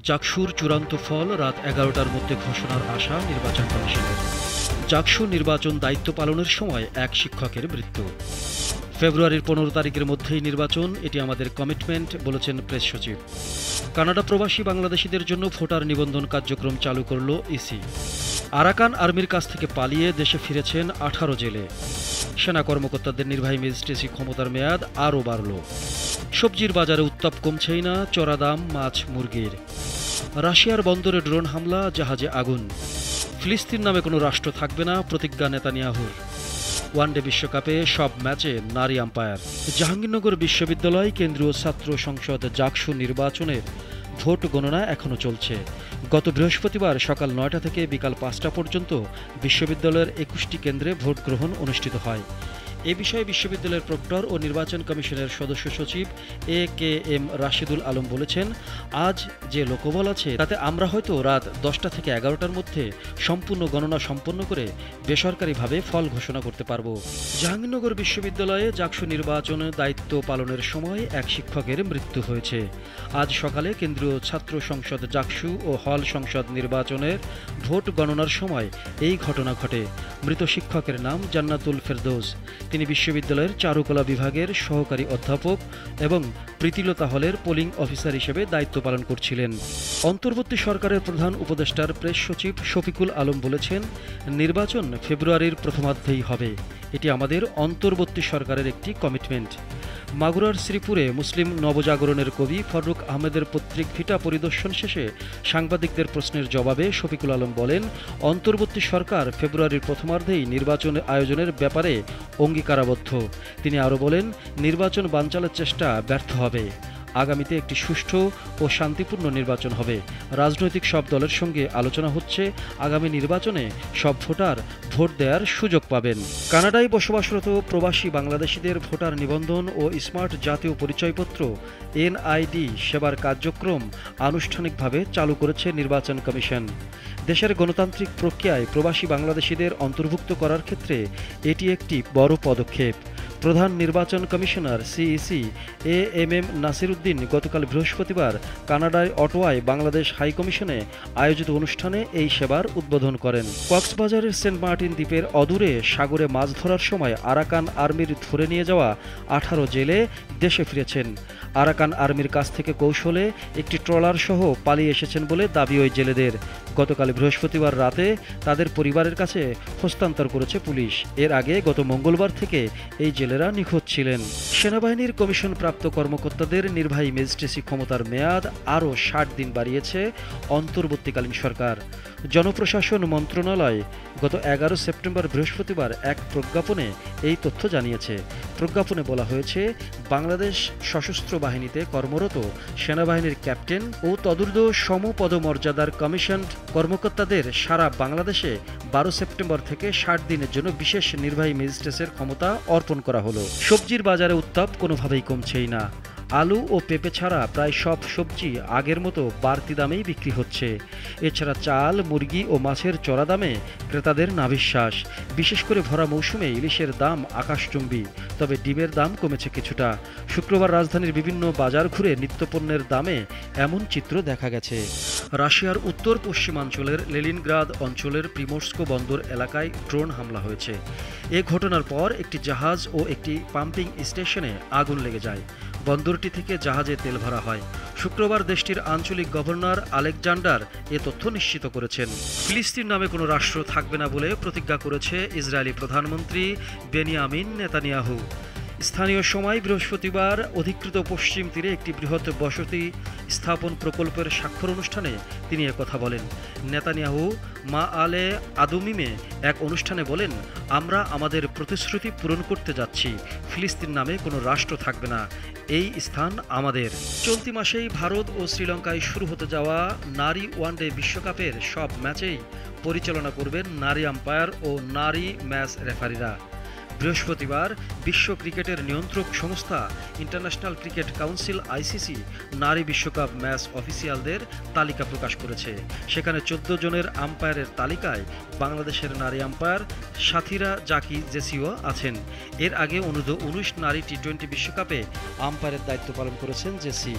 জাকসুর চূড়ান্ত ফল রাত ১১টার মধ্যে ঘোষণার আশা নির্বাচন কমিশনের। জাকসু নির্বাচন দায়িত্ব পালনের সময় এক শিক্ষকের মৃত্যু। ফেব্রুয়ারির ১৫ তারিখের মধ্যেই নির্বাচন, এটি আমাদের কমিটমেন্ট, বলেছেন প্রেস সচিব। কানাডা প্রবাসী বাংলাদেশিদের জন্য ভোটার নিবন্ধন কার্যক্রম চালু করল ইসি। আরাকান আর্মির কাছ থেকে পালিয়ে দেশে ফিরেছেন ১৮ জেলে। সেনা কর্মকর্তাদের নির্বাহী ম্যাজিস্ট্রেসি ক্ষমতার মেয়াদ আরও বাড়ল। সবজির বাজারে উত্তাপ কমছেই না, চড়া দাম মাছ মুরগির। রাশিয়ার বন্দরে ড্রোন হামলা, জাহাজে আগুন। ফিলিস্তিন নামে কোনো রাষ্ট্র থাকবে না, প্রতিজ্ঞা নেতানিয়াহুর। ওয়ানডে বিশ্বকাপে সব ম্যাচে নারী আম্পায়ার। জাহাঙ্গীরনগর বিশ্ববিদ্যালয় কেন্দ্রীয় ছাত্র সংসদ জাকসু নির্বাচনের ভোট গণনা এখনও চলছে। গত বৃহস্পতিবার সকাল ৯টা থেকে বিকাল ৫টা পর্যন্ত বিশ্ববিদ্যালয়ের ২১টি কেন্দ্রে ভোট গ্রহণ অনুষ্ঠিত হয়। এ বিষয়ে বিশ্ববিদ্যালয়ের প্রক্টর ও নির্বাচন কমিশনের সদস্য সচিব AKM রাশিদুল আলম বলেছেন, আজ যে লোকবল আছে তাতে আমরা হয়তো রাত ১০টা থেকে ১১টার মধ্যে সম্পূর্ণ গণনা সম্পন্ন করে বেসরকারিভাবে ফল ঘোষণা করতে পারব। জাহাঙ্গীরনগর বিশ্ববিদ্যালয়ে জাকসু নির্বাচনে দায়িত্ব পালনের সময় এক শিক্ষকের মৃত্যু হয়েছে। আজ সকালে কেন্দ্রীয় ছাত্র সংসদ জাকসু ও হল সংসদ নির্বাচনের ভোট গণনার সময় এই ঘটনা ঘটে। মৃত শিক্ষকের নাম জান্নাতুল ফেরদৌস। তিনি বিশ্ববিদ্যালয়ের চারুকলা বিভাগের সহকারী অধ্যাপক এবং প্রীতিলতা হলের পোলিং অফিসার হিসেবে দায়িত্ব পালন করছিলেন। অন্তর্বর্তী সরকারের প্রধান উপদেষ্টার প্রেস সচিব শফিকুল আলম বলেছেন, নির্বাচন ফেব্রুয়ারির প্রথমার্ধেই হবে। এটি আমাদের অন্তর্বর্তী সরকারের একটি কমিটমেন্ট। মাগুরার শ্রীপুরে মুসলিম নবজাগরণের কবি ফররুখ আহমেদের পৈতৃক ভিটা পরিদর্শন শেষে সাংবাদিকদের প্রশ্নের জবাবে শফিকুল আলম বলেন, অন্তর্বর্তী সরকার ফেব্রুয়ারির প্রথমার্ধেই নির্বাচন আয়োজনের ব্যাপারে অঙ্গীকারাবদ্ধ। তিনি আরও বলেন, নির্বাচন বানচালের চেষ্টা ব্যর্থ হবে। আগামীতে একটি সুষ্ঠু ও শান্তিপূর্ণ নির্বাচন হবে। রাজনৈতিক সব দলের সঙ্গে আলোচনা হচ্ছে, আগামী নির্বাচনে সব ভোটার ভোট দেওয়ার সুযোগ পাবেন। কানাডায় বসবাসরত প্রবাসী বাংলাদেশিদের ভোটার নিবন্ধন ও স্মার্ট জাতীয় পরিচয়পত্র NID সেবার কার্যক্রম আনুষ্ঠানিকভাবে চালু করেছে নির্বাচন কমিশন। দেশের গণতান্ত্রিক প্রক্রিয়ায় প্রবাসী বাংলাদেশিদের অন্তর্ভুক্ত করার ক্ষেত্রে এটি একটি বড় পদক্ষেপ। প্রধান নির্বাচন commissioner CEC AMM Nasir Uddin গতকাল বৃহস্পতিবার কানাডায় অটোয়ায় বাংলাদেশ হাইকমিশনে আয়োজিত অনুষ্ঠানে এই সেবার উদ্বোধন করেন। কক্সবাজারের সেন্ট মার্টিন দ্বীপের অদূরে সাগরে মাছ ধরার সময় আরাকান আর্মির ধরে নিয়ে যাওয়া 18 জেলে দেশে ফিরেছেন। আরাকান আর্মির কাছ থেকে কৌশলে একটি ট্রলার সহ পালিয়ে এসেছেন বলে দাবি ওই জেলেদের। গতকাল বৃহস্পতিবার রাতে তাদের পরিবারের কাছে হস্তান্তর করেছে পুলিশ। এর আগে গত মঙ্গলবার থেকে এই জেলেরা নিখোঁজ ছিলেন। সেনাবাহিনীর কমিশনপ্রাপ্ত কর্মকর্তাদের নির্বাহী ম্যাজিস্ট্রেসি ক্ষমতার মেয়াদ আরও 60 দিন বাড়িয়েছে অন্তর্বর্তীকালীন সরকার। জনপ্রশাসন মন্ত্রণালয় গত 11 সেপ্টেম্বর বৃহস্পতিবার এক প্রজ্ঞাপনে এই তথ্য জানিয়েছে। প্রজ্ঞাপনে বলা হয়েছে, বাংলাদেশ সশস্ত্র বাহিনীতে কর্মরত সেনাবাহিনীর ক্যাপ্টেন ও তদূর্ধ্ব সমপদমর্যাদার কমিশন কর্মকর্তাদের সারা বাংলাদেশে 12 সেপ্টেম্বর থেকে 60 দিনের জন্য বিশেষ নির্বাহী ম্যাজিস্ট্রেটের ক্ষমতা অর্পণ করা হলো। সবজির বাজারে উত্তাপ কোনোভাবেই কমছেই না। আলু ও পেঁপে ছাড়া প্রায় সব সবজি আগের মতো বাড়তি দামেই বিক্রি হচ্ছে। এছাড়া চাল, মুরগি ও মাছের চড়া দামে ক্রেতাদের নাভিশ্বাস। বিশেষ করে ভরা মৌসুমে ইলিশের দাম আকাশচুম্বী, তবে ডিমের দাম কমেছে কিছুটা। শুক্রবার রাজধানীর বিভিন্ন বাজার ঘুরে নিত্যপণ্যের দামে এমন চিত্র দেখা গেছে। রাশিয়ার উত্তর পশ্চিমাঞ্চলের লেনিনগ্রাদ অঞ্চলের প্রিমোর্স্ক বন্দর এলাকায় ড্রোন হামলা হয়েছে। এ ঘটনার পর একটি জাহাজ ও একটি পাম্পিং স্টেশনে আগুন লেগে যায়। বন্দরটি থেকে জাহাজে তেল ভরা হয়। শুক্রবার দেশটির আঞ্চলিক গভর্নর আলেকজান্ডার এ তথ্য নিশ্চিত করেছেন। ফিলিস্তিন নামে কোনো রাষ্ট্র থাকবে না বলে প্রতিজ্ঞা করেছে ইসরায়েলি প্রধানমন্ত্রী বেনিয়ামিন নেতানিয়াহু। স্থানীয় সময় বৃহস্পতিবার অধিকৃত পশ্চিম তীরে একটি বৃহৎ বসতি স্থাপন প্রকল্পের স্বাক্ষর অনুষ্ঠানে তিনি একথা বলেন। নেতানিয়াহু মা আলে আদুমিমে এক অনুষ্ঠানে বলেন, আমরা আমাদের প্রতিশ্রুতি পূরণ করতে যাচ্ছি। ফিলিস্তিন নামে কোনো রাষ্ট্র থাকবে না, এই স্থান আমাদের। চলতি মাসেই ভারত ও শ্রীলঙ্কায় শুরু হতে যাওয়া নারী ওয়ানডে বিশ্বকাপের সব ম্যাচেই পরিচালনা করবেন নারী আম্পায়ার ও নারী ম্যাচ রেফারিরা। বৃহস্পতিবার বিশ্ব ক্রিকেটের নিয়ন্ত্রক সংস্থা ইন্টারন্যাশনাল ক্রিকেট কাউন্সিল ICC নারী বিশ্বকাপ ম্যাচ অফিসিয়ালদের তালিকা প্রকাশ করেছে। সেখানে 14 জনের আম্পায়ারের তালিকায় বাংলাদেশের নারী আম্পায়ার সাথীরা জাকি জেসিও আছেন। এর আগে অনূর্ধ্ব 19 নারী T20 বিশ্বকাপে আম্পায়ারের দায়িত্ব পালন করেছেন জেসি।